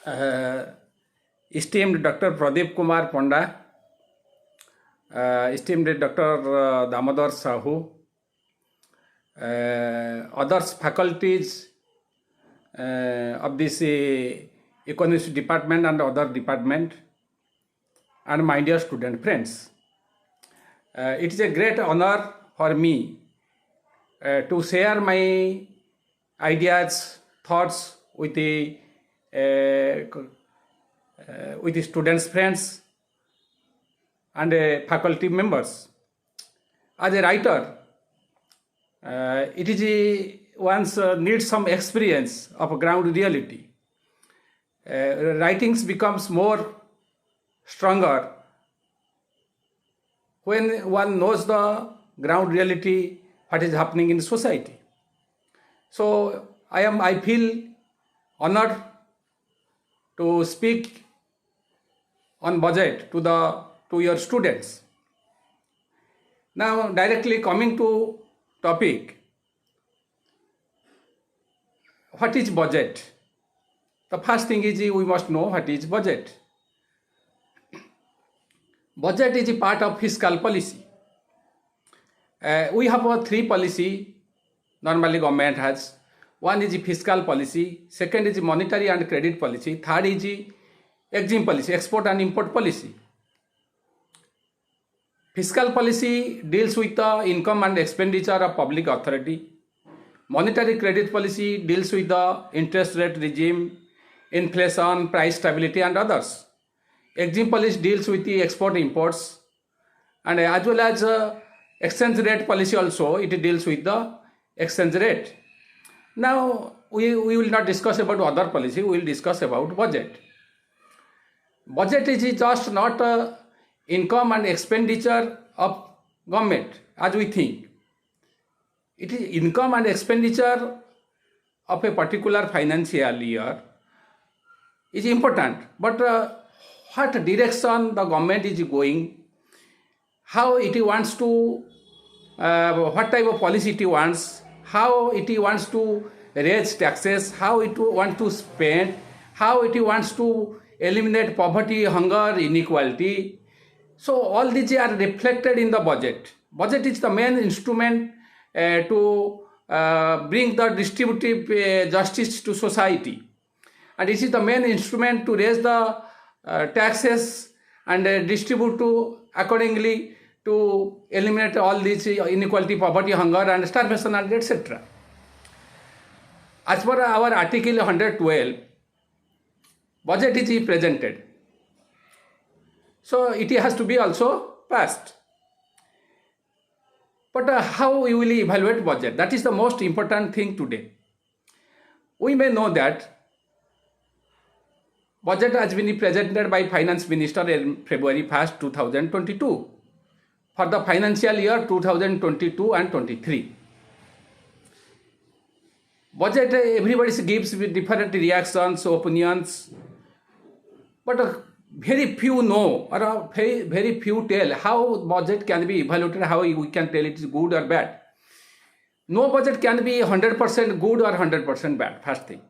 uh, esteemed Dr. Pradeep Kumar Ponda, esteemed Dr. Damodar Sahu, others faculties of this economics department and other department, and my dear student friends. It is a great honor for me to share my ideas, thoughts with the students, friends, and faculty members. As a writer, it is one's needs some experience of ground reality. Writings becomes more stronger when one knows the ground reality, what is happening in society. So I feel honored to speak on budget to your students. Now, directly coming to topic, what is budget? The first thing is we must know what is budget. Budget is a part of fiscal policy. We have three policy normally government has. One is fiscal policy, second is monetary and credit policy, third is EXIM policy, export and import policy. Fiscal policy deals with the income and expenditure of public authority. Monetary credit policy deals with the interest rate regime, inflation, price stability and others. EXIM policy deals with the export imports, and as well as exchange rate policy also, it deals with the exchange rate. Now we will not discuss about other policy, we will discuss about budget. Budget is just not income and expenditure of government as we think. It is income and expenditure of a particular financial year is important, but what direction the government is going, how it wants to, what type of policy it wants, how it wants to raise taxes, how it wants to spend, how it wants to eliminate poverty, hunger, inequality. So all these are reflected in the budget. Budget is the main instrument to bring the distributive justice to society, and it is the main instrument to raise the taxes and distribute to accordingly to eliminate all these inequality, poverty, hunger and starvation and etc. As per our article 112, budget is presented, so it has to be also passed. But how we will evaluate budget? That is the most important thing today. We may know that budget has been presented by Finance Minister in February 1st, 2022 for the financial year 2022 and 23. Budget, everybody gives with different reactions, opinions, but very few know or very few tell how budget can be evaluated, how we can tell it is good or bad. No budget can be 100% good or 100% bad, first thing.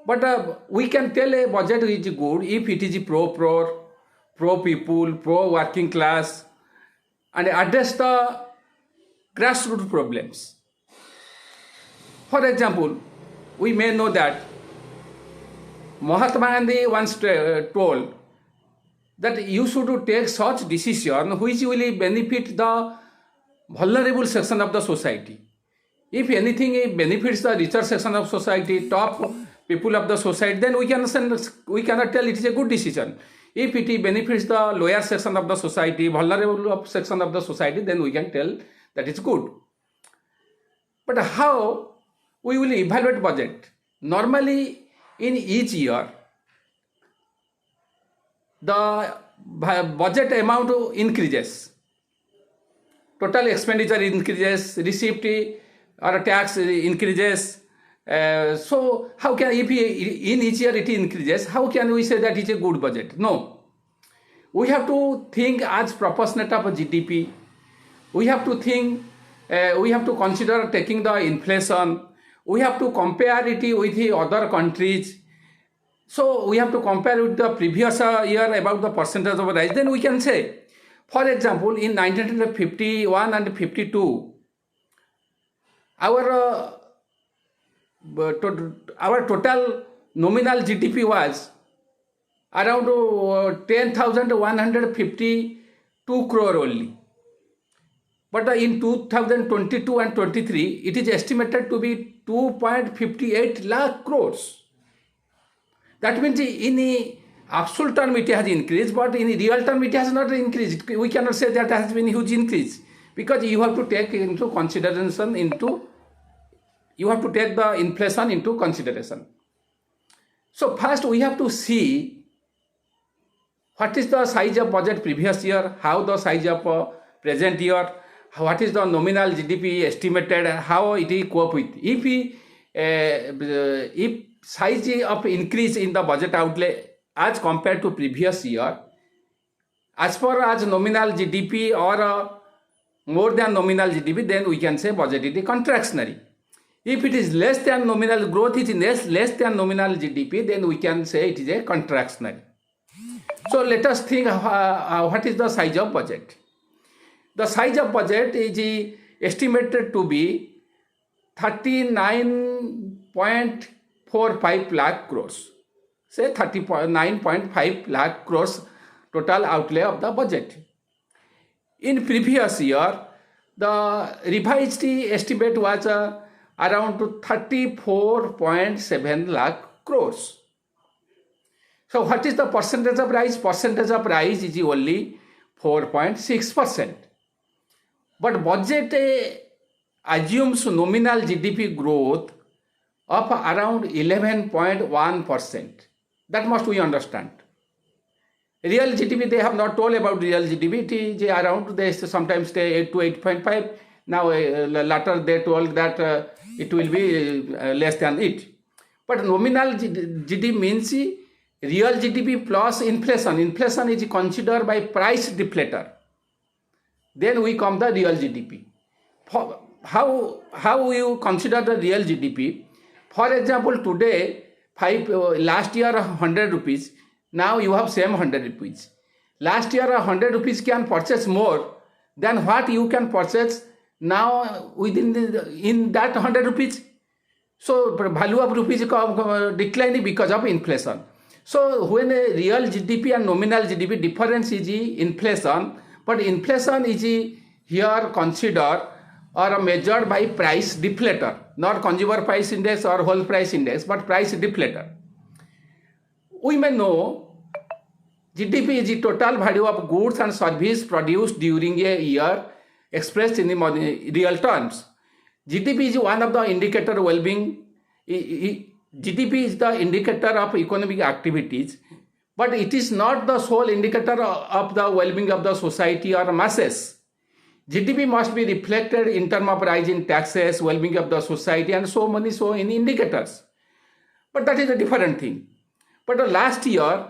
But we can tell a budget is good if it is pro people, pro working class, and address the grassroots problems. For example, we may know that Mahatma Gandhi once told that you should take such decision which will benefit the vulnerable section of the society. If anything it benefits the richer section of society, top people of the society, then we cannot tell it is a good decision. If it benefits the lower section of the society, vulnerable section of the society, then we can tell that it's good. But how we will evaluate budget? Normally, in each year, the budget amount increases, total expenditure increases, receipt or tax increases. So how can, if in each year it increases, how can we say that it's a good budget? No. We have to think as proportionate of GDP. We have to think, we have to consider taking the inflation. We have to compare it with the other countries. So we have to compare with the previous year about the percentage of rise. Then we can say, for example, in 1951 and 52, our our total nominal GDP was around 10,152 crore only. But in 2022 and 23, it is estimated to be 2.58 lakh crores. That means in absolute term it has increased, but in real term it has not increased. We cannot say that has been a huge increase, because you have to take into consideration you have to take the inflation into consideration. So first we have to see what is the size of budget previous year, how the size of present year, what is the nominal GDP estimated, how it will cope with. If size of increase in the budget outlay as compared to previous year, as far as nominal GDP or more than nominal GDP, then we can say budget is contractionary. If it is less than nominal growth, it is less than nominal GDP, then we can say it is a contractionary. So let us think what is the size of budget. The size of budget is estimated to be 39.45 lakh crores. Say 39.5 lakh crores total outlay of the budget. In previous year, the revised estimate was around 34.7 lakh crores. So what is the percentage of rise? Percentage of rise is only 4.6%. But budget assumes nominal GDP growth of around 11.1%. That must we understand. Real GDP, they have not told about real GDP. It is around, they sometimes say 8 to 8.5. Now later they told that it will be less than it. But nominal GDP means real GDP plus inflation. Inflation is considered by price deflator. Then we come the real GDP. How you consider the real GDP? For example, today, last year 100 rupees, now you have same 100 rupees. Last year 100 rupees can purchase more than what you can purchase now in that 100 rupees. So value of rupees declining because of inflation. So when a real GDP and nominal GDP difference is inflation, but inflation is here considered or measured by price deflator, not consumer price index or whole price index, but price deflator. We may know GDP is the total value of goods and services produced during a year expressed in the real terms. GDP is one of the indicator of well-being. GDP is the indicator of economic activities, but it is not the sole indicator of the well-being of the society or masses. GDP must be reflected in terms of rise in taxes, well-being of the society, and so many indicators. But that is a different thing. But last year,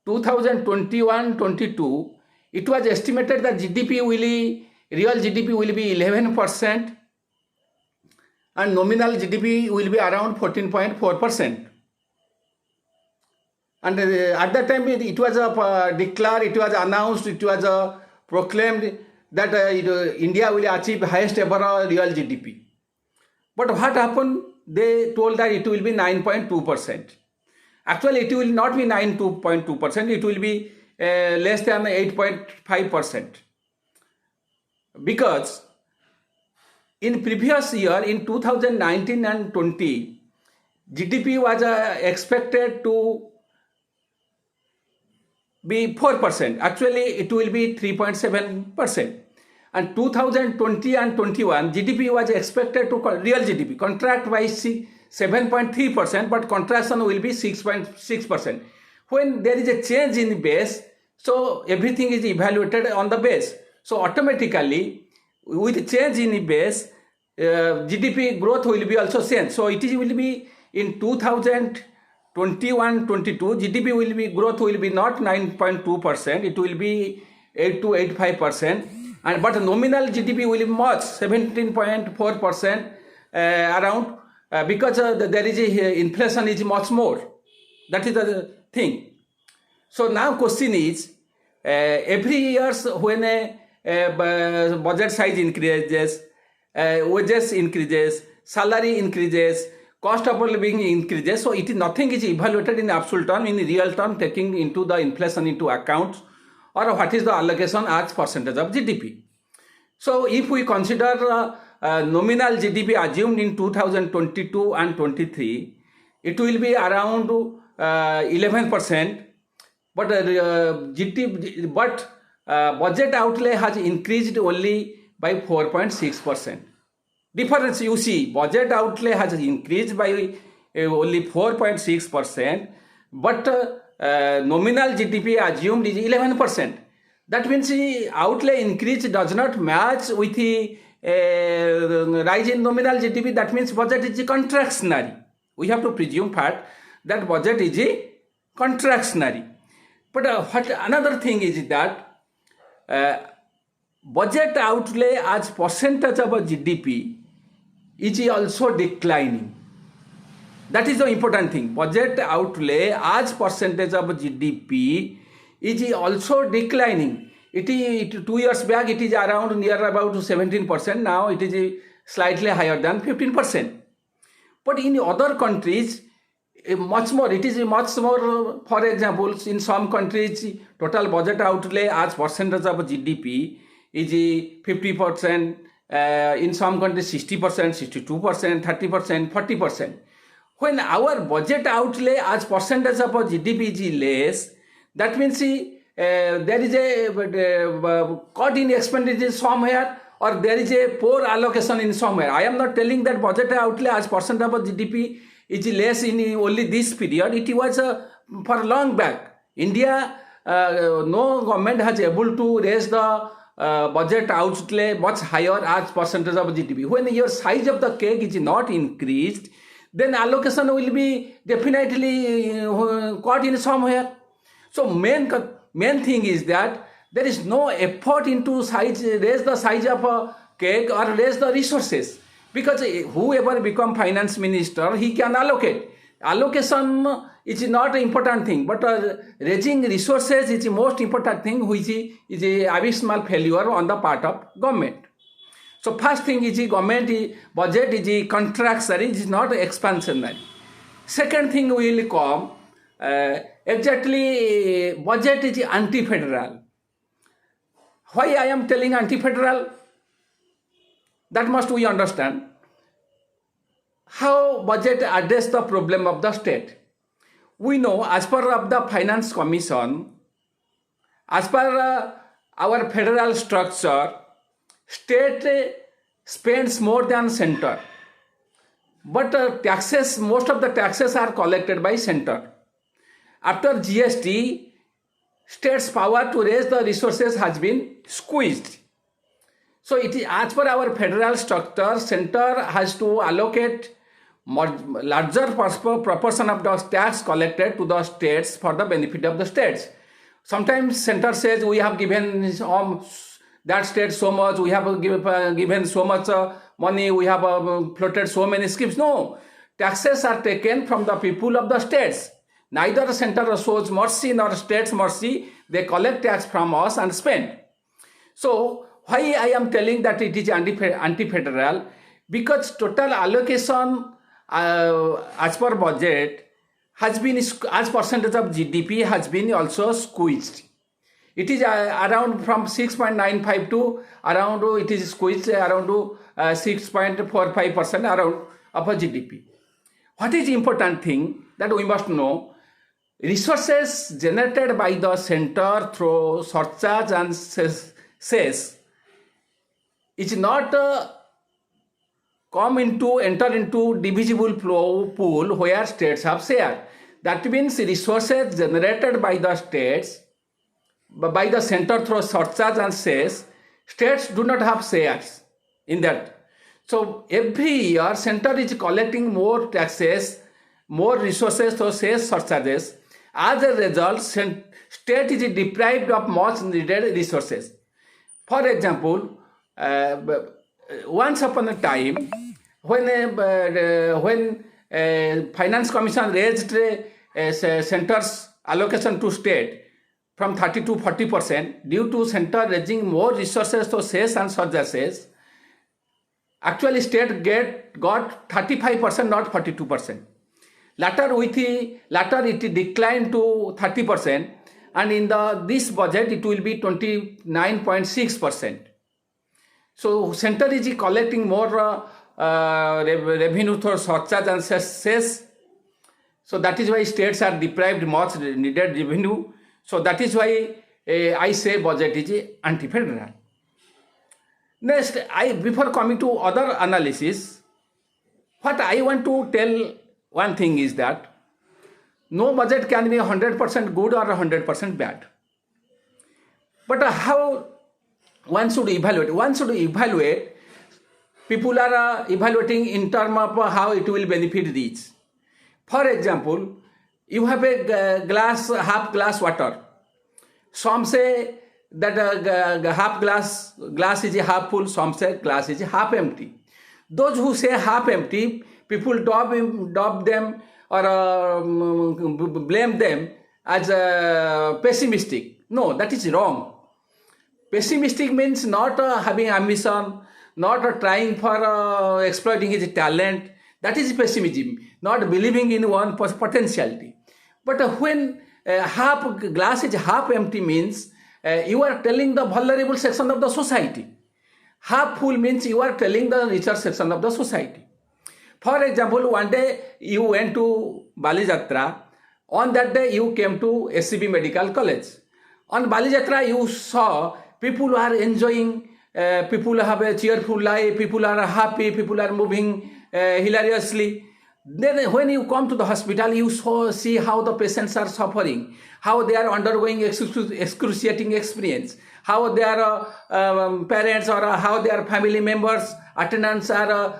2021-22, it was estimated that real GDP will be 11%, and nominal GDP will be around 14.4%. And at that time, it was declared, it was announced, it was proclaimed that India will achieve highest ever real GDP. But what happened? They told that it will be 9.2%. Actually, it will not be 9.2%, it will be less than 8.5%. Because in previous year, in 2019 and 20, GDP was expected to be 4%. Actually, it will be 3.7%. And 2020 and 21, GDP was expected to, real GDP, contract by 7.3%, but contraction will be 6.6%. When there is a change in base, so everything is evaluated on the base. So automatically, with change in base, GDP growth will be also changed. So it will be in 2021-22, GDP will be growth will be not 9.2%, it will be 8 to 8.5%, and but nominal GDP will be much 17.4% around, because there is inflation is much more. That is the thing. So now question is, every years when a budget size increases, wages increases, salary increases, cost of living increases, so it is nothing is evaluated in absolute term, in real term, taking into the inflation into account, or what is the allocation as percentage of GDP. So if we consider nominal GDP assumed in 2022 and 23, it will be around 11%, but budget outlay has increased only by 4.6%. Difference you see, budget outlay has increased by only 4.6%, but nominal GDP assumed is 11%. That means the outlay increase does not match with the rise in nominal GDP. That means budget is contractionary. We have to presume fact that budget is contractionary. But what another thing is that budget outlay as percentage of GDP is also declining. That is the important thing. Budget outlay as percentage of GDP is also declining. It is 2 years back it is around near about 17%. Now it is slightly higher than 15%. But in other countries, much more. It is much more. For example, in some countries, total budget outlay as percentage of GDP is 50%. In some countries, 60%, 62%, 30%, 40%. When our budget outlay as percentage of GDP is less, that means there is a cut in expenditure somewhere, or there is a poor allocation in somewhere. I am not telling that budget outlay as percent of GDP is less in only this period. It was for long back. India, no government has able to raise the budget outlay much higher as percentage of GDP. When your size of the cake is not increased, then allocation will be definitely caught in somewhere. So main thing is that there is no effort into raise the size of a cake or raise the resources, because whoever become finance minister, he can allocate. Allocation is not an important thing, but raising resources is the most important thing, which is a abysmal failure on the part of government. So first thing is government budget is contractionary, it is not expansionary. Second thing will come, exactly budget is anti-federal. Why I am telling anti-federal? That must we understand. How budget address the problem of the state? We know as per of the Finance Commission, as per our federal structure, state spends more than center. But taxes, most of the taxes are collected by center. After GST, state's power to raise the resources has been squeezed. So it is as per our federal structure, center has to allocate larger proportion of the tax collected to the states for the benefit of the states. Sometimes center says we have given that state so much, we have given so much money, we have floated so many schemes. No, taxes are taken from the people of the states. Neither center shows mercy nor states mercy. They collect tax from us and spend. So why I am telling that it is anti-federal? Because total allocation as per budget has been, as percentage of GDP, has been also squeezed. It is around from 6.95 to around, it is squeezed around 6.45% around of a GDP. What is important thing that we must know? Resources generated by the center through surcharge and cess is not enter into divisible pool where states have share. That means resources generated by the states, by the center through surcharge and cess, states do not have shares in that. So every year center is collecting more taxes, more resources through cess, surcharges. As a result, state is deprived of much needed resources. For example, once upon a time, when Finance Commission raised center's allocation to state from 30 to 40% due to center raising more resources to cess and surcharges. Actually, state got 35%, not 42%. Later it declined to 30%, and in this budget it will be 29.6%. So center is collecting more revenue through surcharge and cess. So that is why states are deprived much needed revenue. So that is why I say budget is anti-federal. Next, before coming to other analysis, what I want to tell one thing is that no budget can be 100% good or 100% bad. But how one should evaluate? One should evaluate, people are evaluating in terms of how it will benefit rich. For example, you have a half glass water. Some say that half glass is half full, some say glass is half empty. Those who say half empty, people dub them or blame them as pessimistic. No, that is wrong. Pessimistic means not having ambition, not trying for exploiting his talent. That is pessimism, not believing in one's potentiality. But when half glass is half empty means you are telling the vulnerable section of the society. Half full means you are telling the richer section of the society. For example, one day you went to Balijatra. On that day you came to SCB Medical College. On Balijatra you saw people are enjoying, people have a cheerful life, people are happy, people are moving hilariously. Then when you come to the hospital, you see how the patients are suffering, how they are undergoing excruciating experience, how their parents or how their family members, attendants are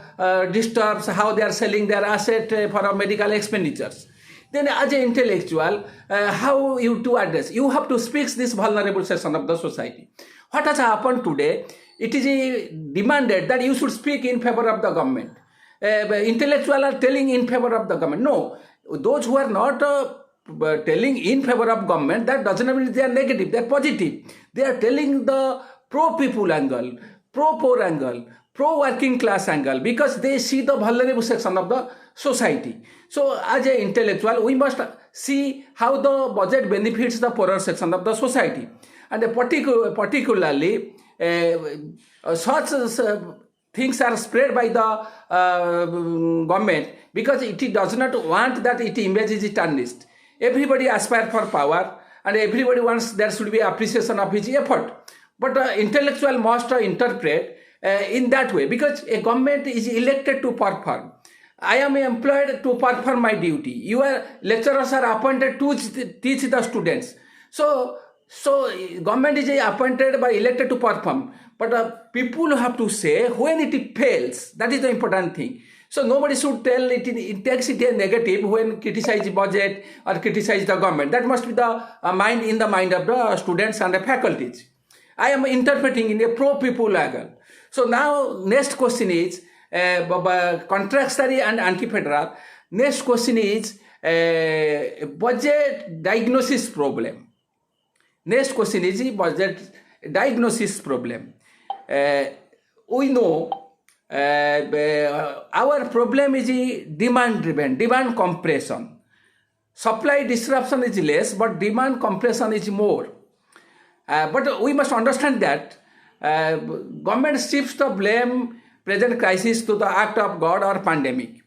disturbed, how they are selling their asset for medical expenditures. Then as an intellectual, how you to address? You have to speak this vulnerable section of the society. What has happened today? It is demanded that you should speak in favor of the government. Intellectuals are telling in favor of the government. No, those who are not telling in favor of government, that doesn't mean they are negative, they are positive. They are telling the pro-people angle, pro-poor angle, pro-working class angle, because they see the vulnerable section of the society. So as an intellectual, we must see how the budget benefits the poorer section of the society. And particularly, such things are spread by the government because it does not want that its image is tarnished. Everybody aspires for power and everybody wants there should be appreciation of his effort. But intellectual must interpret in that way, because a government is elected to perform. I am employed to perform my duty. Your lecturers are appointed to teach the students. So government is appointed by elected to perform. But people have to say when it fails. That is the important thing. So nobody should tell it takes it a negative when criticize budget or criticize the government. That must be the mind in the mind of the students and the faculties. I am interpreting in a pro-people angle. So now next question is contractory and anti-federal. Next question is budget diagnosis problem. Next question is budget diagnosis problem. We know our problem is demand driven, demand compression. Supply disruption is less, but demand compression is more. But we must understand that government shifts the blame present crisis to the act of God or pandemic.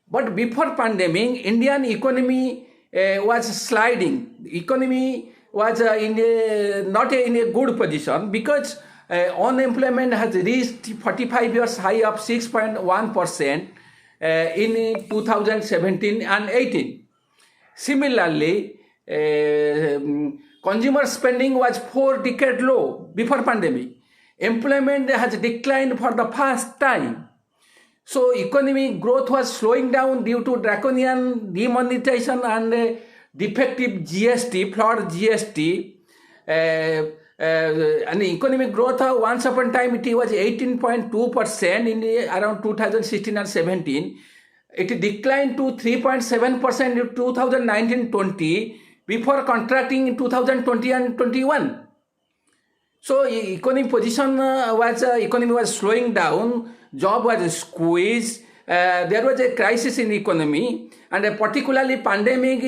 But before pandemic, Indian economy was sliding. The economy was not in a good position because unemployment has reached 45 years high of 6.1% in 2017 and 18. Similarly, consumer spending was 4-decade low before pandemic. Employment has declined for the first time. So economic growth was slowing down due to draconian demonetization and defective GST, flawed GST. And economic growth once upon a time it was 18.2% in around 2016 and 17. it declined to 3.7% in 2019-20 before contracting in 2020 and 21. So economy was slowing down, job was squeezed, there was a crisis in economy, and particularly pandemic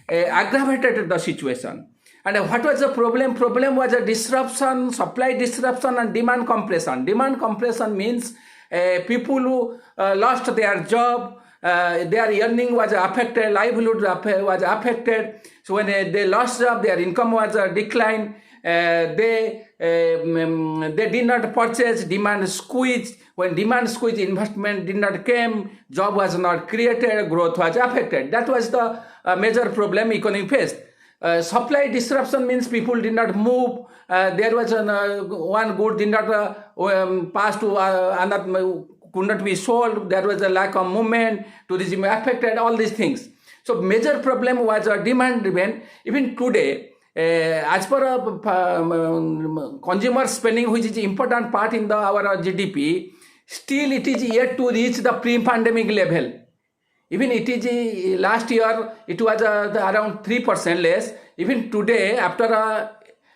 aggravated the situation. And what was the problem? Problem was a disruption, supply disruption and demand compression. Demand compression means people who lost their job, their earning was affected, livelihood was affected. So when they lost job, their income was declined. They did not purchase, demand squeezed. When demand squeezed, investment did not come, job was not created, growth was affected. That was the major problem economy faced. Supply disruption means people did not move. There was one good did not pass to another, could not be sold. There was a lack of movement. Tourism affected, all these things. So major problem was demand driven. Even today, as per consumer spending, which is important part in our GDP, still it is yet to reach the pre-pandemic level. Even it is last year it was around 3% less. Even today, after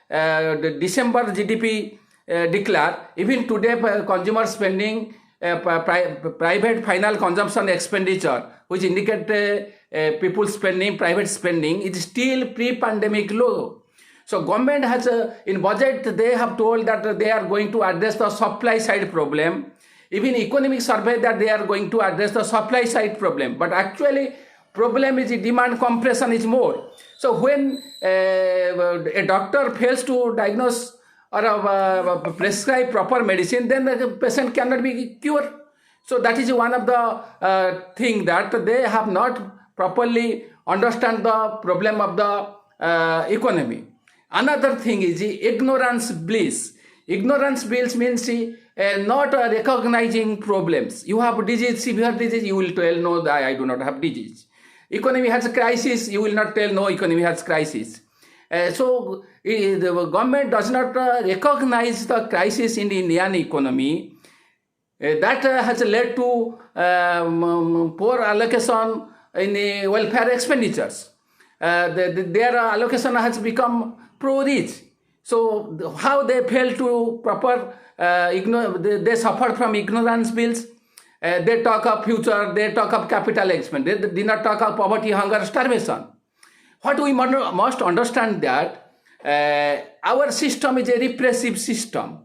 the December GDP declare, even today consumer spending, private final consumption expenditure, which indicate people spending, private spending, is still pre-pandemic low. So government has in budget they have told that they are going to address the supply side problem. Even economic survey that they are going to address the supply side problem, but actually problem is demand compression is more. So when a doctor fails to diagnose or prescribe proper medicine, then the patient cannot be cured. So that is one of the thing that they have not properly understand the problem of the economy. Another thing is ignorance bliss. Ignorance bliss means not recognizing problems. You have disease, severe disease, you will tell no, I do not have disease. Economy has a crisis, you will not tell no, economy has crisis. So the government does not recognize the crisis in the Indian economy. That has led to poor allocation in the welfare expenditures. Their allocation has become pro-rich. So how they fail to proper they suffer from ignorance bills. They talk of future, they talk of capital expenditure, they did not talk of poverty, hunger, starvation. What we must understand that our system is a repressive system.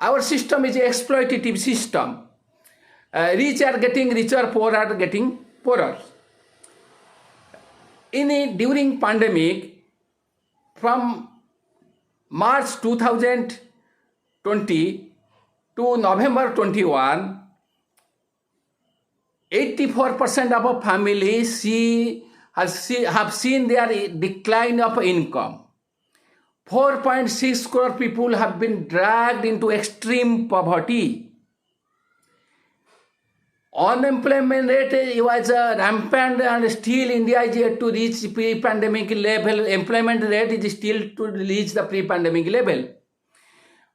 Our system is an exploitative system. Rich are getting richer, poor are getting poorer. During pandemic, from March 2020 to November 21, 84% of our families have seen their decline of income. 4.6 crore people have been dragged into extreme poverty. Unemployment rate was rampant, and still India is yet to reach pre-pandemic level. Employment rate is still to reach the pre-pandemic level.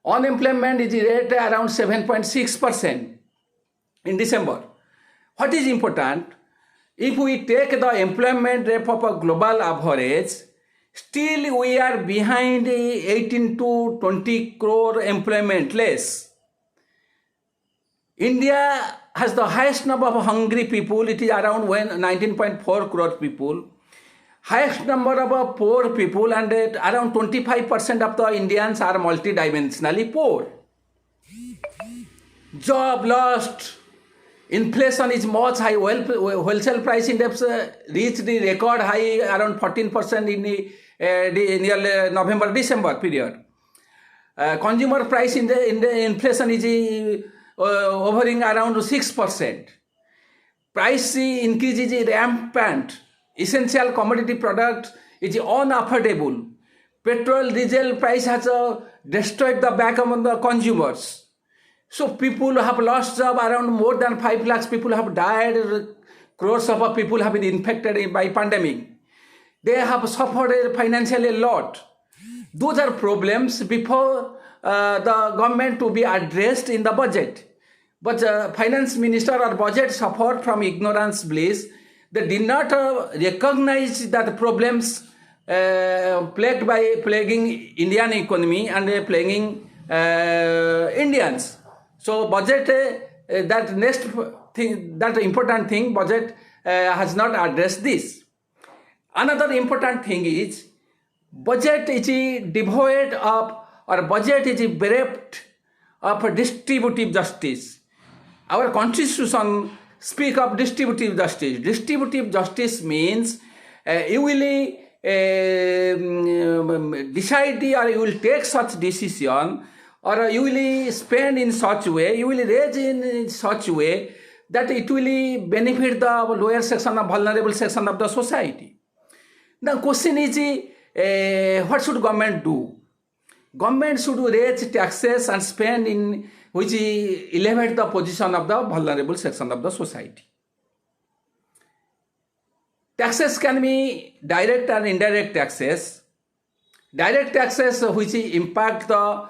Unemployment is rate around 7.6% in December. What is important? If we take the employment rate of a global average, still we are behind 18 to 20 crore employment less. India has the highest number of hungry people. It is around 19.4 crore people. Highest number of poor people, and around 25% of the Indians are multidimensionally poor. Job lost. Inflation is much high. Wholesale price index reached the record high around 14% in the nearly November-December period. Consumer price in the inflation is hovering around 6%. Price increase is rampant. Essential commodity product is unaffordable. Petrol, diesel price has destroyed the back of the consumers. So people have lost job, around more than 5 lakhs people have died, crores of people have been infected by pandemic. They have suffered financially a lot. Those are problems before the government to be addressed in the budget. But finance minister or budget suffered from ignorance bliss. They did not recognize that the problems plaguing Indian economy and plaguing Indians. So budget, that next thing, that important thing, budget has not addressed this. Another important thing is budget is devoid of, or budget is bereft of distributive justice. Our constitution speak of distributive justice. Distributive justice means you will decide or you will take such decision, or you will spend in such way, you will raise in such way that it will benefit the lower section of vulnerable section of the society. The question is, what should government do? Government should raise taxes and spend in which elevate the position of the vulnerable section of the society. Taxes can be direct and indirect taxes. Direct taxes which impact the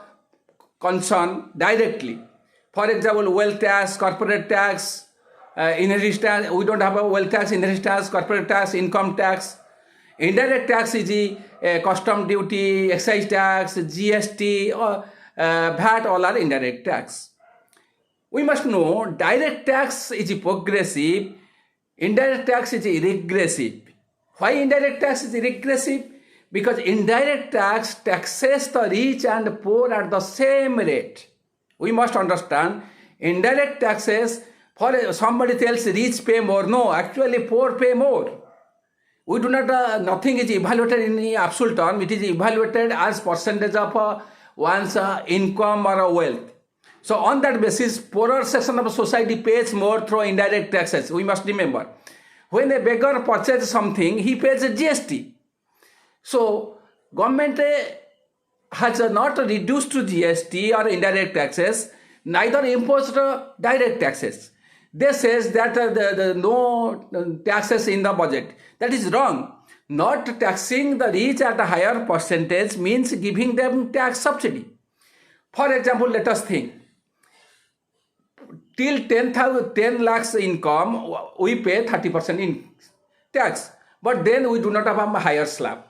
concern directly. For example, wealth tax, corporate tax, inheritance tax. We don't have a wealth tax, inheritance tax, corporate tax, income tax. Indirect tax is custom duty, excise tax, GST, or VAT, all are indirect tax. We must know direct tax is progressive, indirect tax is regressive. Why indirect tax is regressive? Because indirect tax taxes the rich and poor at the same rate. We must understand indirect taxes, for somebody tells rich pay more. No, actually poor pay more. We do not, nothing is evaluated in the absolute term. It is evaluated as percentage of one's income or wealth. So on that basis, poorer section of society pays more through indirect taxes. We must remember. When a beggar purchases something, he pays a GST. So government has not reduced to GST or indirect taxes, neither imposed direct taxes. They says that the no taxes in the budget. That is wrong. Not taxing the rich at a higher percentage means giving them tax subsidy. For example, let us think. Till 10 lakhs income, we pay 30% in tax. But then we do not have a higher slab.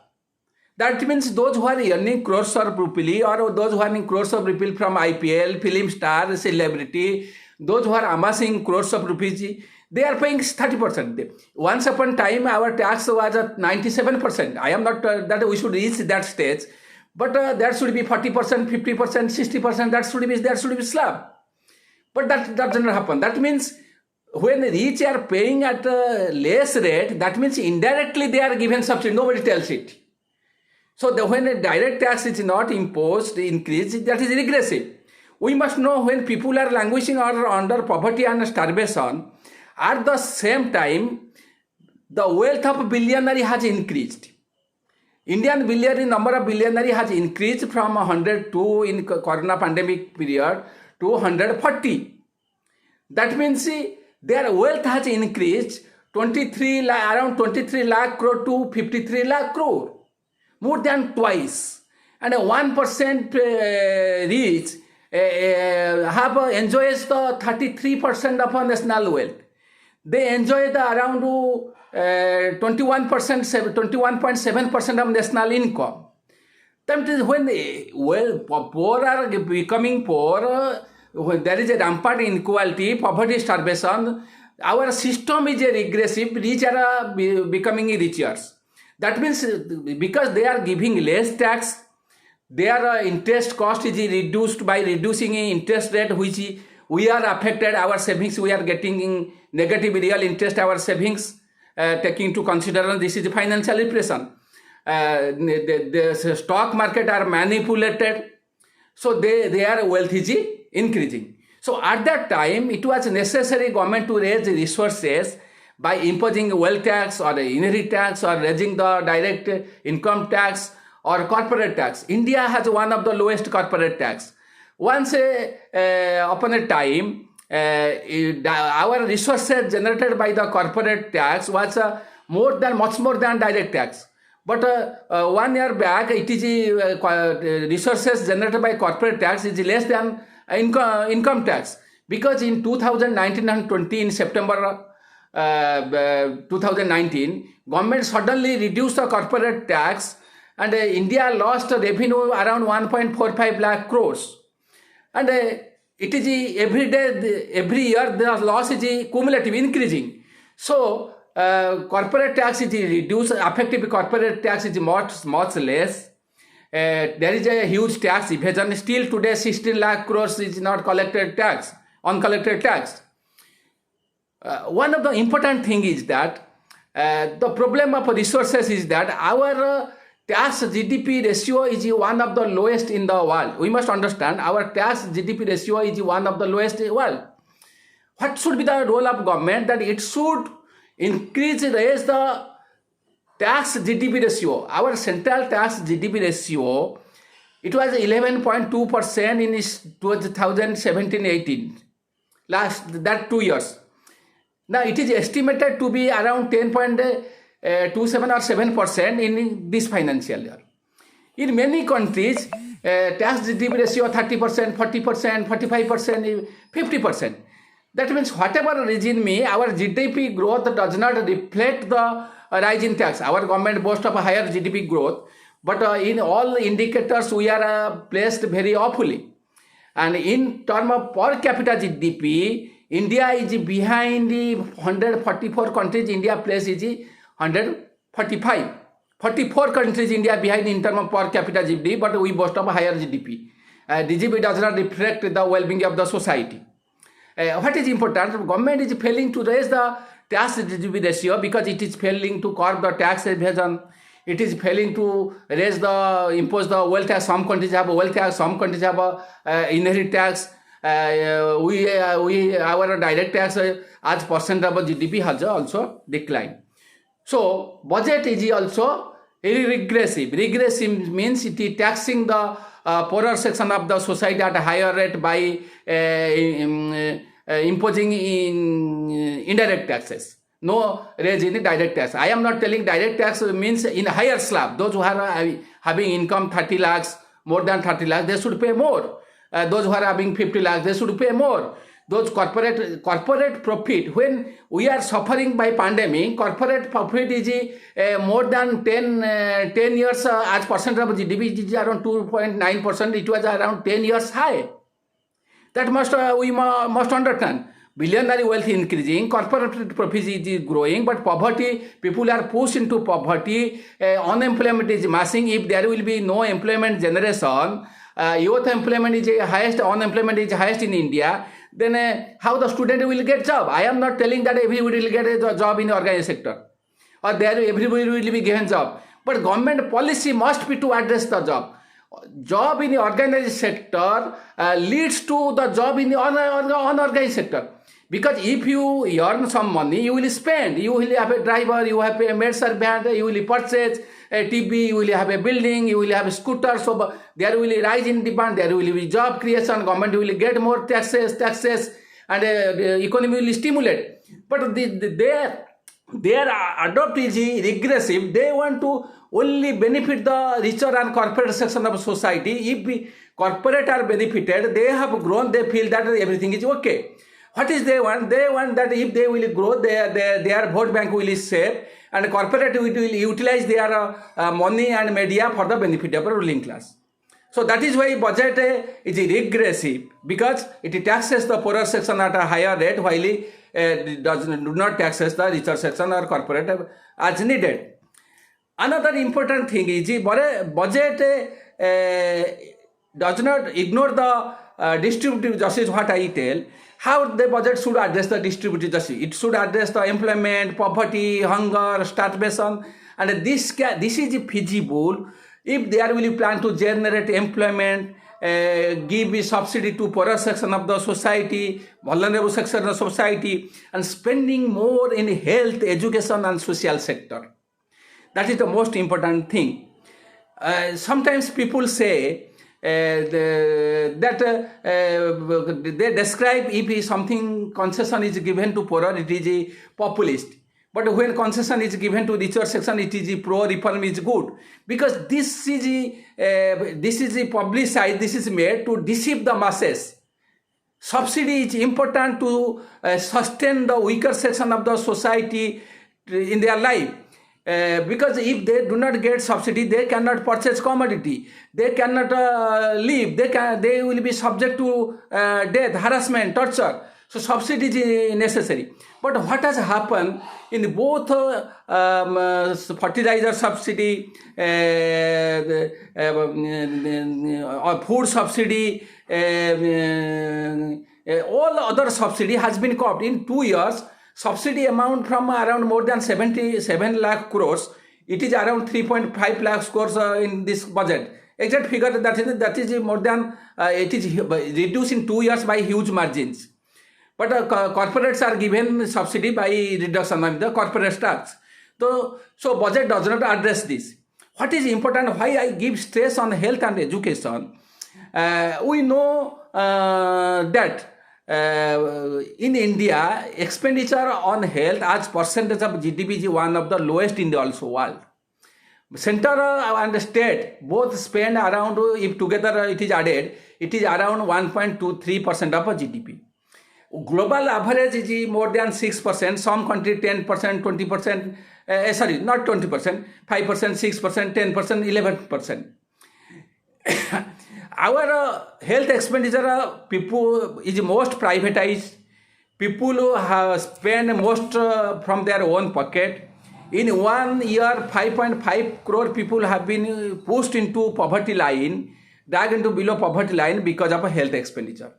That means those who are earning crores of rupee, or those who are earning crores of rupee from IPL, film star, celebrity, those who are amassing crores of rupees, they are paying 30%. Once upon time, our tax was at 97%. I am not that we should reach that stage, but that should be 40%, 50%, 60%. That should be slab. But that doesn't happen. That means when the rich are paying at a less rate, that means indirectly they are given subsidy. Nobody tells it. So when a direct tax is not imposed, increased, that is regressive. We must know when people are languishing or under poverty and starvation, at the same time, the wealth of billionaire has increased. Indian billionaire, number of billionaire has increased from 102 in corona pandemic period to 140. That means their wealth has increased around 23 lakh crore to 53 lakh crore. More than twice. And 1% rich enjoys the 33% of our national wealth. They enjoy the around 21.7% of national income. That is when poor are becoming poor, when there is a rampant inequality, poverty, starvation, our system is a regressive, rich are becoming richer. That means because they are giving less tax, their interest cost is reduced by reducing interest rate, which we are affected, our savings, we are getting negative real interest, our savings, taking into consideration this is financial repression. The stock market are manipulated, so their wealth is increasing. So at that time, it was necessary government to raise resources by imposing wealth tax or inheritance tax or raising the direct income tax or corporate tax. India has one of the lowest corporate tax. Once upon a time, our resources generated by the corporate tax was much more than direct tax. But 1 year back, it is resources generated by corporate tax is less than income tax. Because in 2019 and 20, in September 2019, government suddenly reduced the corporate tax, and India lost revenue around 1.45 lakh crores. And it is every day, every year the loss is cumulative, increasing. So corporate tax is reduced, effective corporate tax is much less. There is a huge tax evasion. Still today 16 lakh crores is not collected tax, uncollected tax. One of the important thing is that the problem of resources is that our tax GDP ratio is one of the lowest in the world. We must understand our tax GDP ratio is one of the lowest in the world. What should be the role of government? That it should raise the tax GDP ratio. Our central tax GDP ratio, it was 11.2% in 2017-18. That 2 years. Now it is estimated to be around 10.27 or 7% in this financial year. In many countries, tax GDP ratio 30%, 40%, 45%, 50%. That means whatever reason may, our GDP growth does not reflect the rise in tax. Our government boasts of a higher GDP growth, but in all indicators we are placed very awfully. And in terms of per capita GDP, India is behind the 144 countries. India place is 145. 44 countries India behind in terms of per capita GDP, but we boast of a higher GDP. GDP does not reflect the well-being of the society. What is important? Government is failing to raise the tax GDP ratio because it is failing to curb the tax evasion. It is failing to impose the wealth tax. Some countries have a wealth tax, some countries have a inherit tax. Our direct tax as percent of GDP has also declined. So budget is also very regressive. Regressive means it is taxing the poorer section of the society at a higher rate by imposing indirect taxes. No raise in the direct tax. I am not telling direct tax means in higher slab. Those who are having income 30 lakhs, more than 30 lakhs, they should pay more. Those who are having 50 lakhs, they should pay more. Those corporate profit, when we are suffering by pandemic, corporate profit is more than 10 years as percent of GDP, it is around 2.9%. It was around 10 years high. That we must understand. Billionaire wealth increasing, corporate profit is growing, but poverty, people are pushed into poverty, unemployment is massing. If there will be no employment generation, youth employment is highest, unemployment is highest in India, then how the student will get job? I am not telling that everybody will get a job in the organized sector or there everybody will be given job. But government policy must be to address the job. Job in the organized sector leads to the job in the unorganized sector. Because if you earn some money, you will spend. You will have a driver, you have a maid servant, you will purchase a TV, you will have a building, you will have a scooter. So there will be rise in demand, there will be job creation, government will get more taxes, and the economy will stimulate. But their adopt is regressive. They want to only benefit the richer and corporate section of society. If corporate are benefited, they have grown, they feel that everything is okay. What is they want? They want that if they will grow, their vote bank will be safe, and corporate will utilize their money and media for the benefit of the ruling class. So that is why budget is regressive, because it taxes the poorer section at a higher rate while it do not taxes the richer section or corporate as needed. Another important thing is budget does not ignore the distributive justice. What I tell, how the budget should address the distributive justice. It should address the employment, poverty, hunger, starvation, and this is feasible if there will be plan to generate employment, give a subsidy to poorer section of the society, vulnerable section of the society, and spending more in health, education, and social sector. That is the most important thing. Sometimes people say that they describe if something concession is given to poorer, it is a populist. But when concession is given to richer section, it is a pro-reform is good. Because this is a publicized, this is made to deceive the masses. Subsidy is important to sustain the weaker section of the society in their life. Because if they do not get subsidy, they cannot purchase commodity, they cannot live, they will be subject to death, harassment, torture. So subsidy is necessary. But what has happened in both fertilizer subsidy, food subsidy, all other subsidy has been cut in 2 years. Subsidy amount from around more than 77 lakh crores, it is around 3.5 lakh crores in this budget. Exact figure that is more than it is reduced in 2 years by huge margins. But corporates are given subsidy by reduction of the corporate tax. So budget does not address this. What is important, why I give stress on health and education? We know that in India, expenditure on health as percentage of GDP is one of the lowest in the also world. Center and state both spend around, if together it is added, it is around 1.23% of GDP. Global average is more than 6%, some country 10%, 20%, sorry, not 20%, 5%, 6%, 10%, 11%. Our health expenditure people is most privatized. People who have spent most from their own pocket. In 1 year, 5.5 crore people have been pushed into poverty line, dragged into below poverty line because of a health expenditure.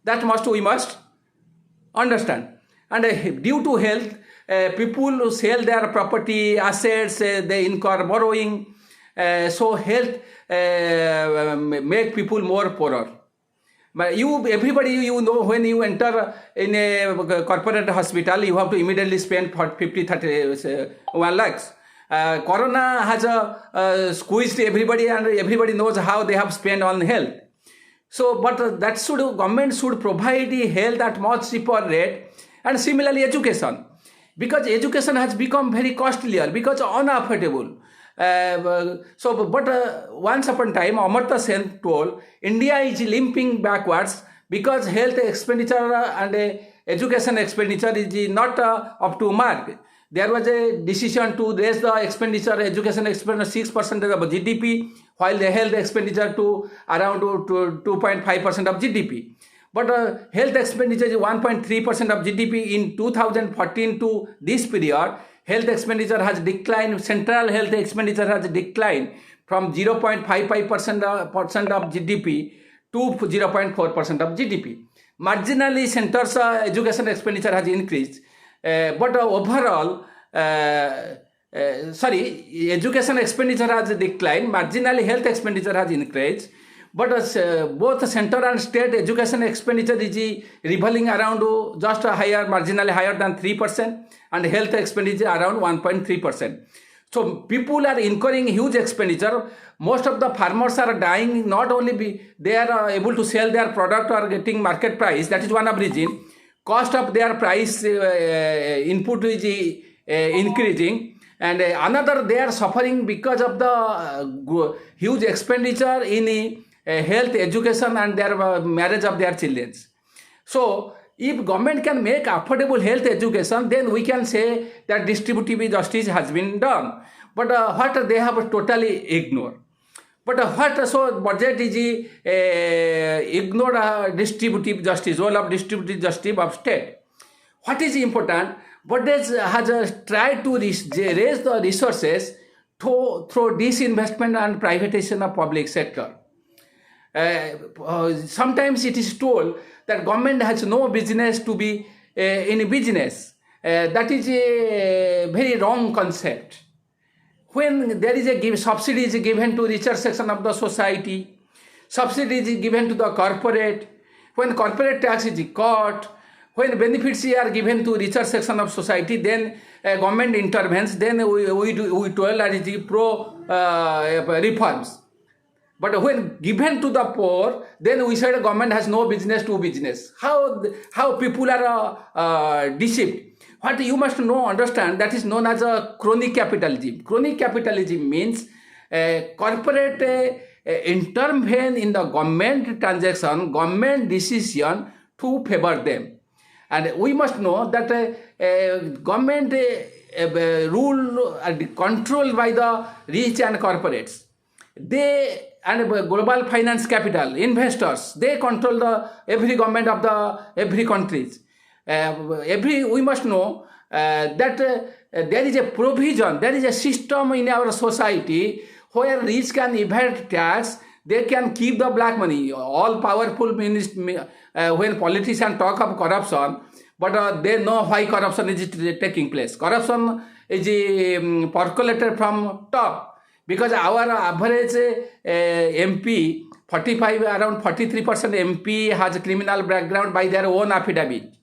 That we must understand. And due to health, people sell their property, assets, they incur borrowing. So health make people more poorer. But everybody know, when you enter in a corporate hospital, you have to immediately spend 50, 30, 1 lakhs. Corona has squeezed everybody, and everybody knows how they have spent on health. So, but government should provide health at much cheaper rate, and similarly education, because education has become very costlier, because unaffordable. But once upon a time, Amartya Sen told, India is limping backwards because health expenditure and education expenditure is not up to mark. There was a decision to raise the expenditure, education expenditure 6% of GDP, while the health expenditure to around 2.5% of GDP. But health expenditure is 1.3% of GDP in 2014 to this period. Health expenditure has declined, central health expenditure has declined from 0.55% of GDP to 0.4% of GDP. Marginally, center's education expenditure has increased, but overall, education expenditure has declined, marginally health expenditure has increased, but both center and state education expenditure is revolving around just higher, marginally higher than 3%, and health expenditure around 1.3%. So people are incurring huge expenditure. Most of the farmers are dying, not only they are able to sell their product or getting market price, that is one of reason. Cost of their price input is increasing, and another, they are suffering because of the huge expenditure in health, education, and their marriage of their children. So if government can make affordable health education, then we can say that distributive justice has been done. But what they have totally ignored. But so budget is ignored distributive justice, role of distributive justice of state. What is important? Budget has tried to raise the resources through disinvestment and privatization of public sector. Sometimes it is told that government has no business to be in business. That is a very wrong concept. When there is a subsidy is given to richer section of the society, subsidy is given to the corporate, when corporate tax is cut, when benefits are given to richer section of society, then government intervenes, then we told that it is pro reforms. But when given to the poor, then we said government has no business to business. How people are deceived. What you must understand, that is known as a crony capitalism. Crony capitalism means corporate intervene in the government transaction, government decision to favor them. And we must know that government rule and controlled by the rich and corporates. They and global finance capital, investors, they control the every government of the every countries. We must know that there is a provision, there is a system in our society where rich can evade tax, they can keep the black money. All powerful when politicians talk of corruption, but they know why corruption is taking place. Corruption is percolated from top. Because our average MP, 45, around 43% MP has a criminal background by their own affidavit.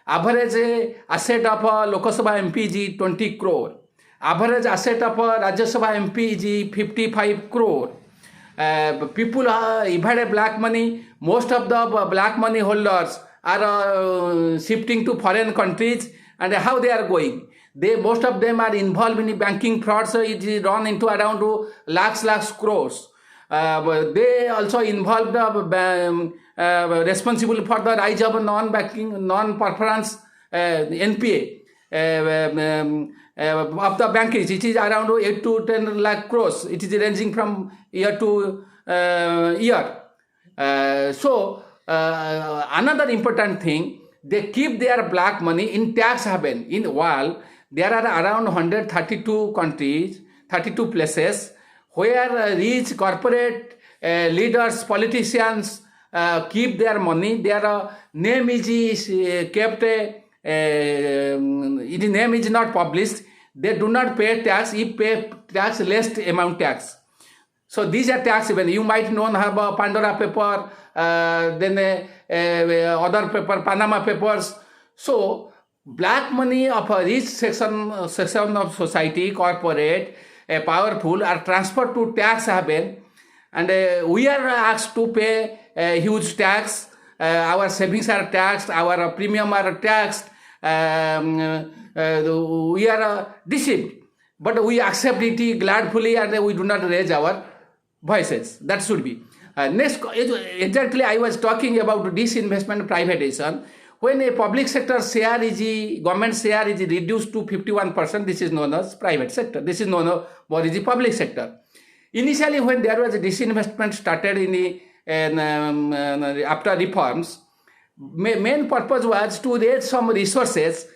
Average asset of a Lok Sabha MP is 20 crore. Average asset of a Rajya Sabha MP is 55 crore. People evade black money. Most of the black money holders are shifting to foreign countries, and how they are going. Most of them are involved in banking fraud, so it is run into around lakhs crores. They also involved responsible for the rise of non-banking, non-performance NPA of the banking. It is around 8 to 10 lakh crores. It is ranging from year to year. Another important thing, they keep their black money in tax haven. In world, there are around 132 countries, 32 places where rich corporate leaders, politicians keep their money. Their name is kept, its name is not published. They do not pay tax. If pay tax, less amount tax. So these are tax haven. You might know have a Pandora paper, then other paper, Panama papers. So black money of a rich section of society, corporate, powerful, are transferred to tax haven, and we are asked to pay a huge tax. Our savings are taxed, our premium are taxed. We are deceived, but we accept it gladfully, and we do not raise our voices. That should be. Next, exactly, I was talking about disinvestment, privatization. When a public sector share government share is reduced to 51%, this is known as private sector. This is known as what is the public sector. Initially, when there was a disinvestment started after reforms, main purpose was to raise some resources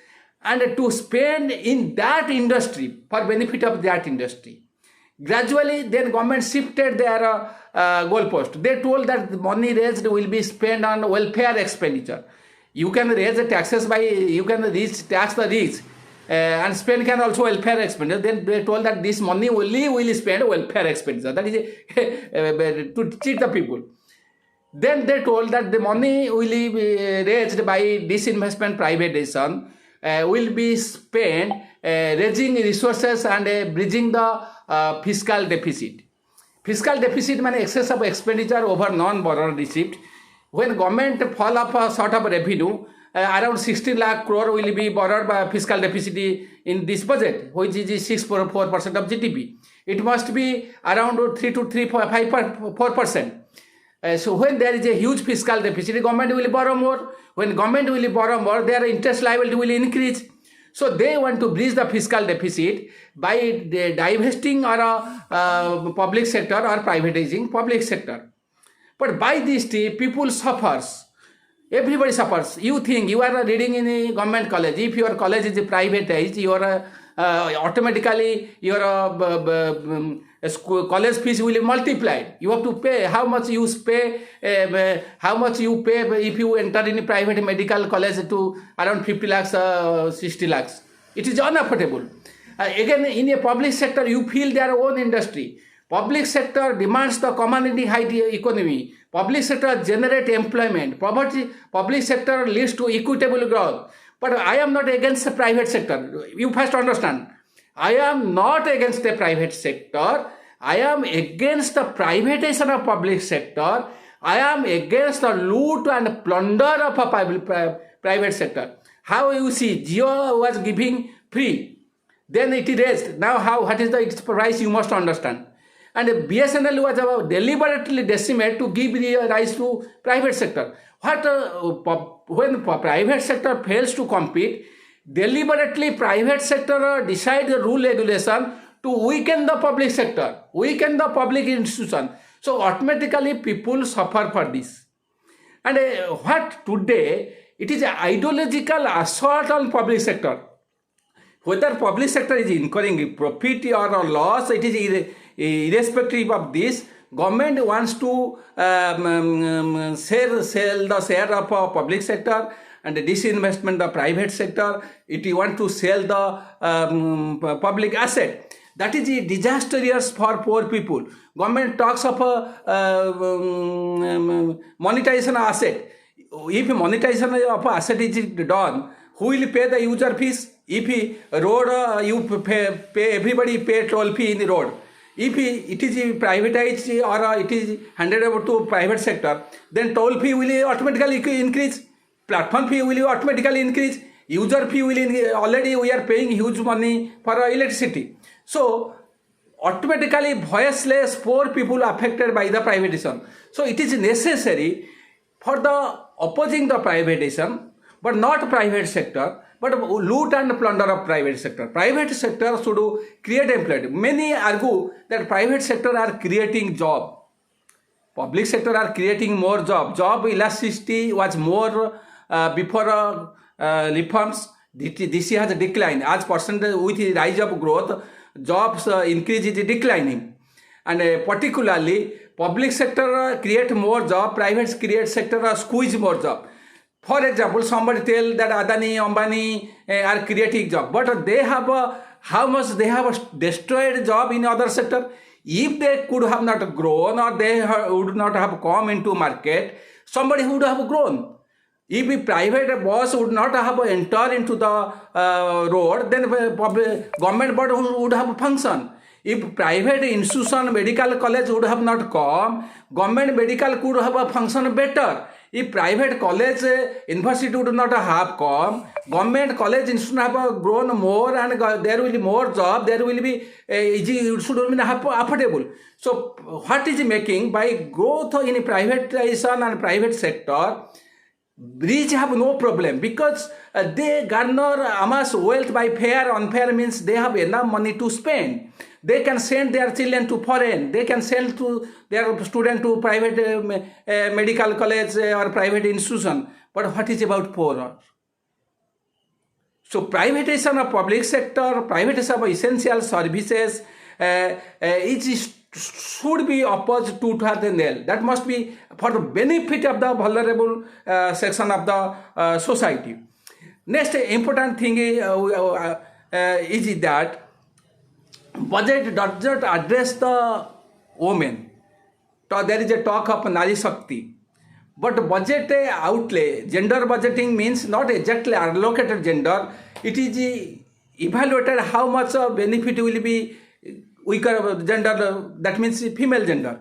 and to spend in that industry for benefit of that industry. Gradually, then government shifted their goalpost. They told that the money raised will be spent on welfare expenditure. You can raise the taxes you can tax the rich and spend can also welfare expenditure. Then they told that this money only will spend welfare expenditure. That is to cheat the people. Then they told that the money will be raised by disinvestment, privatization, will be spent raising resources and bridging the fiscal deficit. Fiscal deficit means excess of expenditure over non-borrowed receipt. When government fall off a sort of revenue, around 16 lakh crore will be borrowed by fiscal deficit in this budget, which is 6.4% of GDP. It must be around 3 to 4%. So when there is a huge fiscal deficit, government will borrow more. When government will borrow more, their interest liability will increase. So they want to bridge the fiscal deficit by divesting or public sector or privatizing public sector. But by this people suffers. Everybody suffers. You think you are reading in a government college. If your college is privatized, you are automatically your school college fees will be multiplied. You have to pay how much you pay. How much you pay if you enter in a private medical college to around 50 lakhs, 60 lakhs. It is unaffordable. Again, in a public sector, you feel their own industry. Public sector demands the commodity high economy. Public sector generate employment. Public sector leads to equitable growth. But I am not against the private sector. You first understand. I am not against the private sector. I am against the privatization of public sector. I am against the loot and plunder of a private sector. How you see, Jio was giving free. Then it is raised. Now what is its price, you must understand. And BSNL was deliberately decimated to give the rise to private sector. When private sector fails to compete, deliberately private sector decide the rule regulation to weaken the public sector, weaken the public institution. So automatically people suffer for this. And what today, it is an ideological assault on public sector. Whether public sector is incurring profit or loss, it is irrespective of this. Government wants to sell the share of public sector and disinvestment the private sector. It want to sell the public asset. That is disastrous for poor people. Government talks of monetization asset. If monetization of asset is done, who will pay the user fees? If road, you pay everybody pay toll fee in the road. If it is privatized or it is handed over to private sector, then toll fee will automatically increase, platform fee will automatically increase, user fee will already we are paying huge money for electricity. So automatically voiceless poor people affected by the privatization. So it is necessary for the opposing the privatization, but not private sector, but loot and plunder of private sector. Private sector should create employment. Many argue that private sector are creating job. Public sector are creating more job. Job elasticity was more before reforms. This has declined. As percentage with the rise of growth, jobs increase is declining. And particularly public sector create more job, private create sector squeeze more job. For example, somebody tell that Adani, Ambani are creating job, but they have how much they have destroyed job in other sector. If they could have not grown or they would not have come into market, somebody would have grown. If a private boss would not have entered into the road, then government body would have functioned. If private institution, medical college would have not come, government medical could have functioned better. If private college, university would not have come, government college institution have grown more and there will be more job, there will be it should be affordable. So what is making by growth in privatization and private sector, rich have no problem because they garner amass wealth by fair, unfair means they have enough money to spend. They can send their children to foreign. They can send to their student to private medical college or private institution. But what is about poor? So privatization of public sector, privatization of essential services, should be opposed to the nail. That must be for the benefit of the vulnerable section of the society. Next important thing is that budget does not address the women. So there is a talk of Nari Shakti. But budget outlay, gender budgeting means not exactly allocated gender. It is evaluated how much benefit will be weaker gender, that means female gender.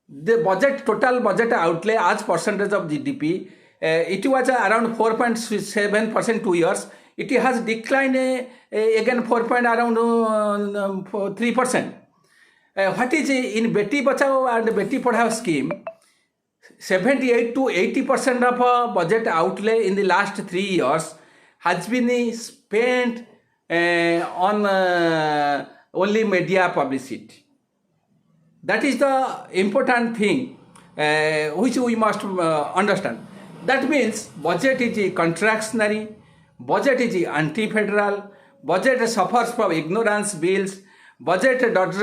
The budget, total budget outlay as percentage of GDP, it was around 4.7% 2 years. It has declined again 3%. What is in Beti Bachao and Beti Padhao scheme, 78 to 80% of budget outlay in the last 3 years has been spent on only media publicity. That is the important thing which we must understand. That means budget is contractionary, budget is anti-federal, budget suffers from ignorance bills, budget does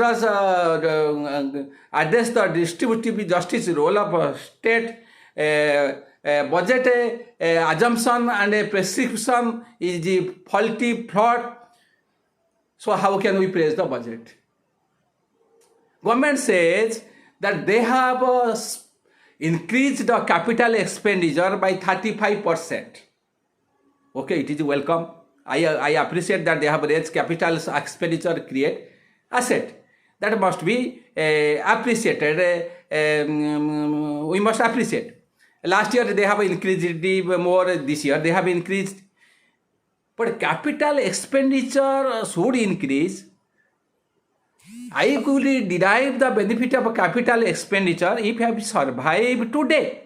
address the distributive justice role of state, budget assumption and prescription is faulty, flawed. So how can we praise the budget? Government says that they have increased the capital expenditure by 35%. Okay, it is welcome. I appreciate that they have raised capital expenditure, create asset. That must be appreciated. We must appreciate. Last year they have increased it more. This year they have increased. But capital expenditure should increase I could derive the benefit of a capital expenditure if I have survived today.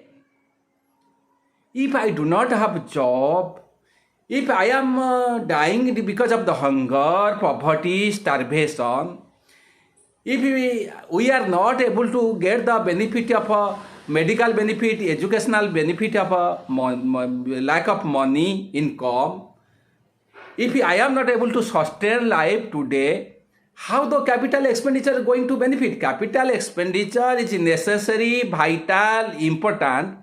If I do not have a job, if I am dying because of the hunger, poverty, starvation, if we are not able to get the benefit of a medical benefit, educational benefit of a lack of money, income, if I am not able to sustain life today, how the capital expenditure is going to benefit? Capital expenditure is necessary, vital, important,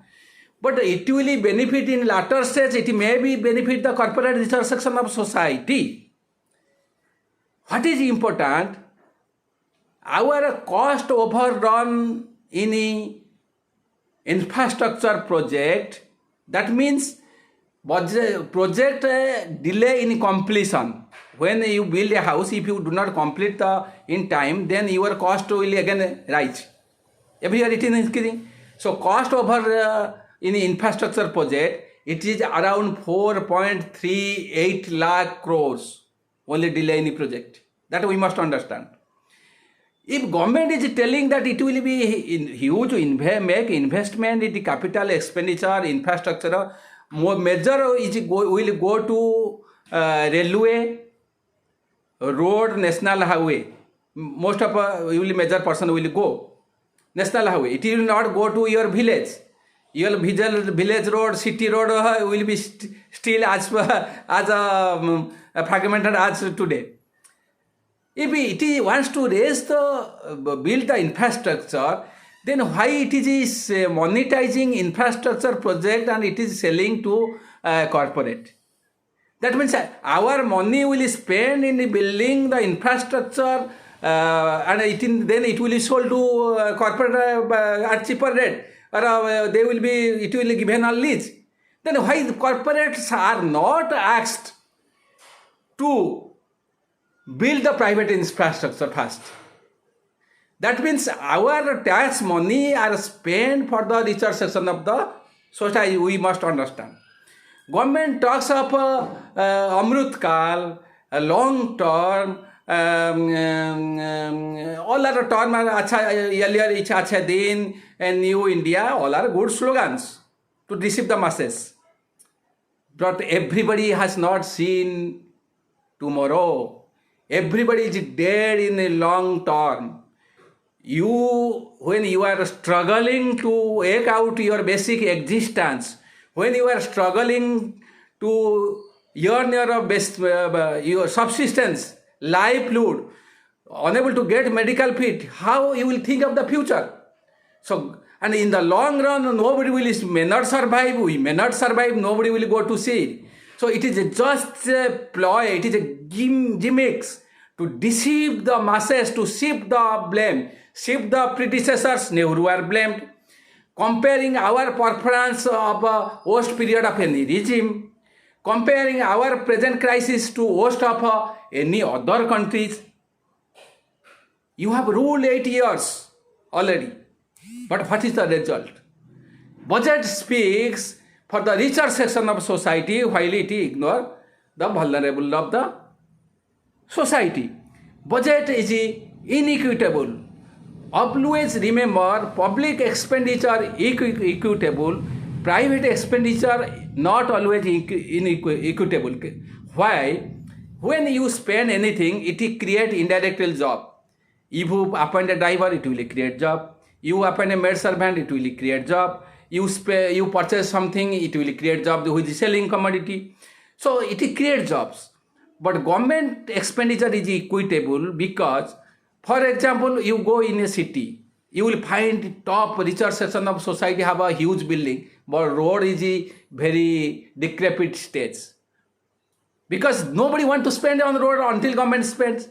but it will benefit in latter stage, it may be benefit the corporate research section of society. What is important? Our cost overrun in infrastructure project, that means project delay in completion. When you build a house, if you do not complete in time, then your cost will again rise. Every year it is increasing. So cost over in infrastructure project, it is around 4.38 lakh crores only delay in the project. That we must understand. If government is telling that it will be huge make investment in the capital expenditure infrastructure, more major will go to railway, road, national highway. Most of will major person will go national highway. It will not go to your village. Your village road, city road will be still as fragmented as today. If it wants to raise build the infrastructure, then why it is monetizing infrastructure project and it is selling to corporate? That means our money will spend in building the infrastructure and then it will be sold to corporate at cheaper rate, or it will be given on lease. Then why the corporates are not asked to build the private infrastructure first? That means our tax money are spent for the research section of the society. We must understand. Government talks of Amrut Kal, long term, all are term earlier each acha din and New India, all are good slogans to deceive the masses. But everybody has not seen tomorrow. Everybody is dead in a long term. When you are struggling to work out your basic existence, when you are struggling to earn your subsistence, livelihood, unable to get medical fit, how you will think of the future? So, and in the long run, nobody may not survive. We may not survive. Nobody will go to sea. So it is just a ploy. It is a gimmicks to deceive the masses, to shift the blame. Shift the predecessors, Nehru were blamed. Comparing our performance of a worst period of any regime, comparing our present crisis to worst of any other countries. You have ruled 8 years already. But what is the result? Budget speaks for the richer section of society while it ignores the vulnerable of the society. Budget is inequitable. Always remember, public expenditure equitable, private expenditure not always equitable. Why? When you spend anything, it creates indirect job. If you appoint a driver, it will create job. You appoint a maid servant, it will create job. You purchase something, it will create job which is selling commodity. So it creates jobs. But government expenditure is equitable because, for example, you go in a city, you will find top richer section of society have a huge building, but road is a very decrepit stage. Because nobody wants to spend on the road until government spends.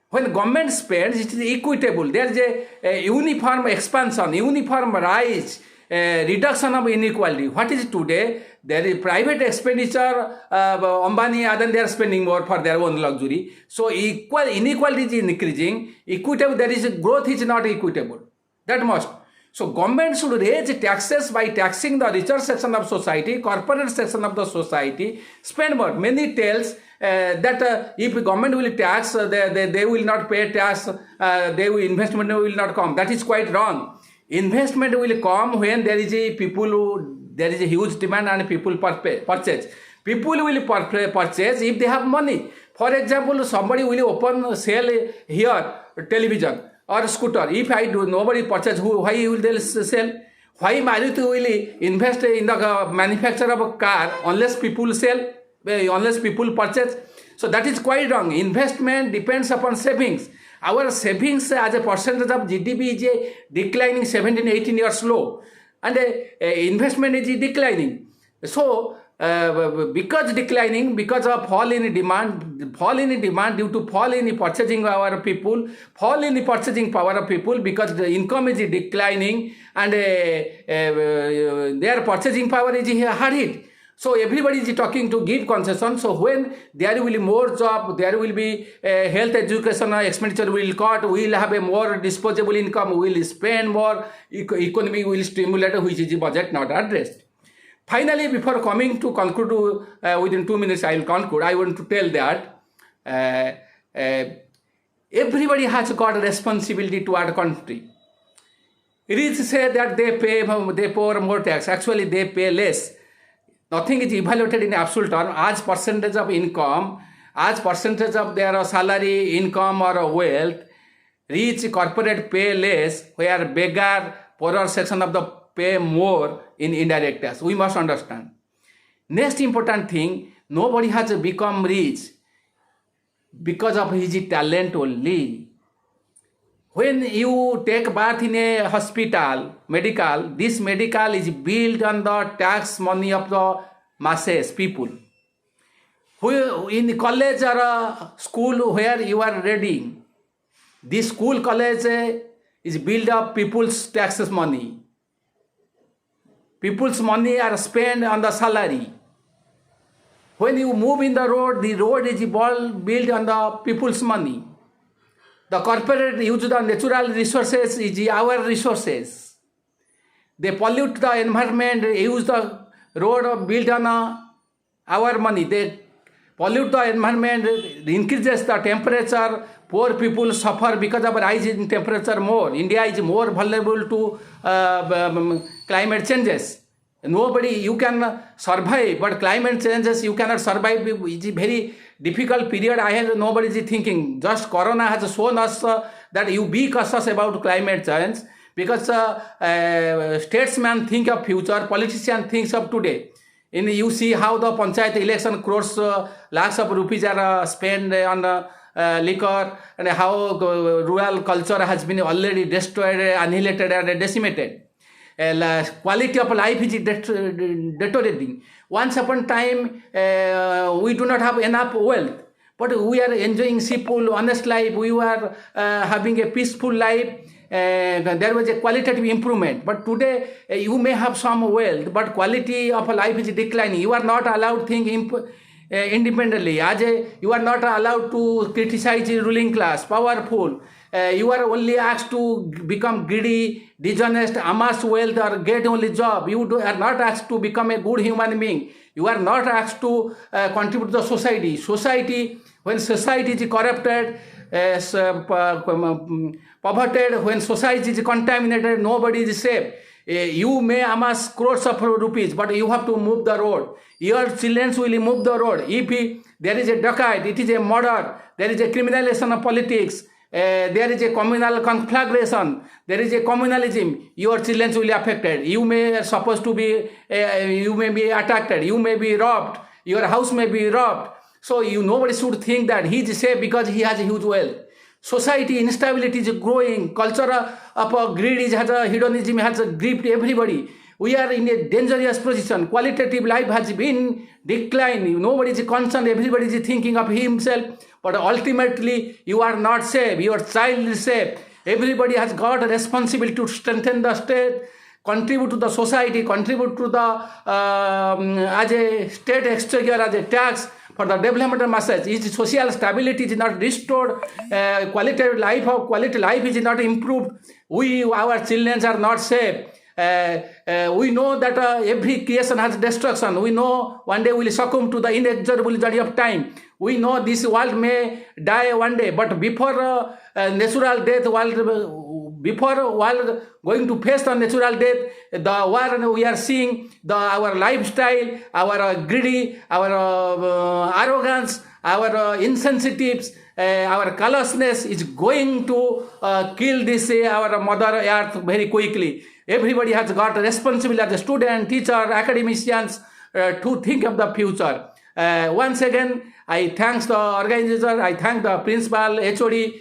When government spends, it is equitable. There is a uniform expansion, uniform rise, reduction of inequality. What is today? There is private expenditure, Ambani, Adan, they are spending more for their own luxury. So inequality is increasing. Equitable, there is a growth is not equitable. That must. So government should raise taxes by taxing the richer section of society, corporate section of the society, spend more. Many tells that if government will tax, they will not pay tax, investment will not come. That is quite wrong. Investment will come when there is a there is a huge demand and people purchase. People will purchase if they have money. For example, somebody will sell here television or scooter. If nobody purchase, why will they sell? Why Maruti will invest in the manufacture of a car unless people sell, unless people purchase? So that is quite wrong. Investment depends upon savings. Our savings as a percentage of GDP is declining 17-18 years low, and investment is declining. So because declining, because of fall in demand due to fall in purchasing power of people, fall in purchasing power of people, because the income is declining and their purchasing power is hard hit. So everybody is talking to give concession. So when there will be more job, there will be health education expenditure will cut, we will have a more disposable income, we will spend more, economy will stimulate, which is the budget not addressed. Finally, before coming to conclude, within 2 minutes I will conclude, I want to tell that everybody has got a responsibility toward country. Rich say that they pay more tax. Actually, they pay less. Nothing is evaluated in absolute term as percentage of income, as percentage of their salary, income or wealth. Rich corporate pay less, where beggar, poorer section of the pay more in indirect tax. We must understand. Next important thing, nobody has become rich because of his talent only. When you take birth in a hospital, medical, this medical is built on the tax money of the masses, people. Who in college or a school where you are reading, this school college is built up people's taxes money. People's money are spent on the salary. When you move in the road is built on the people's money. The corporate use the natural resources is our resources. They pollute the environment, use the road built on our money. They pollute the environment, increases the temperature. Poor people suffer because of rise in temperature more. India is more vulnerable to climate changes. Nobody, you can survive, but climate changes you cannot survive. It's a very difficult period. Nobody is thinking. Just Corona has shown us that you be cautious about climate change, because statesmen think of future, politicians think of today. You see how the panchayat election crores, lakhs of rupees are spent on liquor, and how rural culture has been already destroyed, annihilated and decimated. Quality of life is deteriorating. Once upon time, we do not have enough wealth, but we are enjoying simple, honest life. We were having a peaceful life. There was a qualitative improvement. But today, you may have some wealth, but quality of life is declining. You are not allowed to think independently. You are not allowed to criticize the ruling class, powerful. You are only asked to become greedy, dishonest, amass wealth or get only job. You are not asked to become a good human being. You are not asked to contribute to the society. When society is corrupted, perverted, when society is contaminated, nobody is safe. You may amass crores of rupees, but you have to move the road. Your children will move the road. If there is a dacoit, it is a murder, there is a criminalization of politics, there is a communal conflagration, there is a communalism, your children will be affected. You may supposed to be, you may be attacked, you may be robbed, your house may be robbed. So nobody should think that he is safe because he has a huge wealth. Society instability is growing. Culture of greed hedonism has gripped everybody. We are in a dangerous position. Qualitative life has been declining. Nobody is concerned. Everybody is thinking of himself. But ultimately, you are not safe. Your child is safe. Everybody has got a responsibility to strengthen the state, contribute to the society, contribute to the as a state exchequer, as a tax for the development of masses. If social stability is not restored, quality life is not improved, our children are not safe. We know that every creation has destruction. We know one day we will succumb to the inexorable journey of time. We know this world may die one day, but before natural death, before world going to face the natural death, the war we are seeing, our lifestyle, our greedy, our arrogance, our insensitives, our callousness is going to kill this our mother earth very quickly. Everybody has got a responsibility as a student, teacher, academicians to think of the future. Once again, I thank the organizer, I thank the principal, HOD,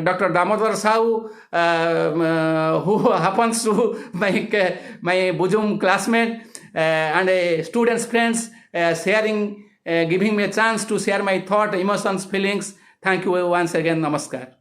Dr. Damodar Sahu, who happens to my bosom classmate and students, friends, giving me a chance to share my thought, emotions, feelings. Thank you once again. Namaskar.